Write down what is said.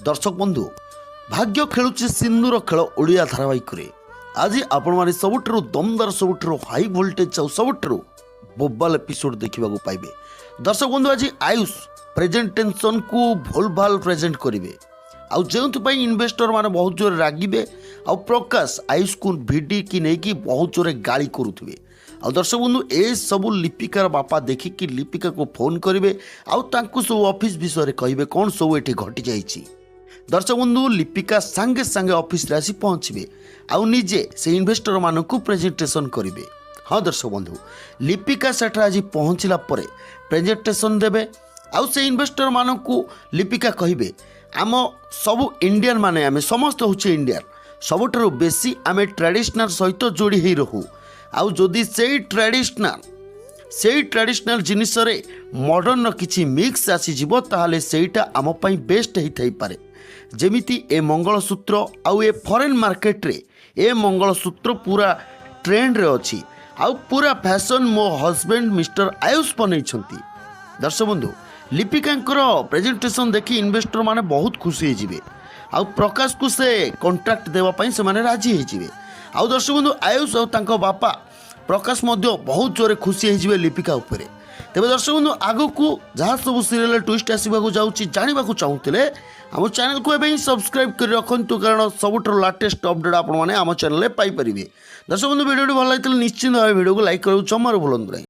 दर्शक बंधु भाग्य खेलुचे सिंधुर खेल ओडिया धारावाहिक आज आपण मैंने सबुठु दमदार सबुठु हाई वोल्टेज और सबुठु बोबाल एपिसोड देखा पाइबे। दर्शक बंधु आज आयुष प्रेजेंटेशन को भूल भाल प्रेजेंट करेंगे आउ जो इन्वेस्टर माने बहुत जोर रागिबे आ प्रकाश आयुष को भिडी की नहीं बहुत जोर गाड़ी करुवे। आ दर्शक बंधु ए सबू लिपिकार बापा देखिकी लिपिका को फोन करेंगे आउ सब ऑफिस विषय कहे कौन सब ये घटी जाइए। दर्शक बंधु लिपिका सांगे सांगे ऑफिस रे आसी पहुँचे आउ निजे से इन्वेस्टर मानक प्रेजेंटेशन करेंगे। हाँ दर्शक बंधु लिपिका सेठ आज पहुँचला प्रेजेंटेशन देवे आउ से इन्वेस्टर मानक लिपिका कहे आम सबू इंडियन माने आमे समस्त होचे इंडियन सबुठारु बेसी आमे ट्रेडिशनल सहित जोड़ी ही रहू आउ जदि से ट्रेडिशनल जिनिस रे मॉडर्न किछि मिक्स आसीजिवो ताहाले सेटा आम पई बेस्ट ही थाई पारे। जेमिति ए मंगलसूत्र आउ ए फॉरेन मार्केट रे ए मंगलसूत्र पूरा ट्रेंड रे अछि आउ पूरा फैशन मो हस्बैंड मिस्टर आयुष बनैछंती। दर्शक बंधु लिपिकांकर प्रेजेंटेशन देखि इन्वेस्टर माने बहुत खुशी हो जिवे आउ प्रकाश को से कॉन्ट्रैक्ट देवा पई से माने राजी हो जिवे। आउ दर्शक बंधु आयुष और तांको बापा प्रकाश मध्य बहुत जोरे खुशी हो जिवे लिपिका उपरे। तेबे दर्शक बंधु आगो को जहाँ सब सीरियल ट्विस्ट आसवाक जाऊँगी जानवाक चाहूले आम चैनल को एवं सब्सक्राइब कर रखु कारण सबुठ लाटेस्ट अपडेट आपने आम चैनल पाइपर। दर्शक बंधु वीडियो भल लगे निश्चित भाव वीडियो को लाइक करूँ जमार भूलु नहीं।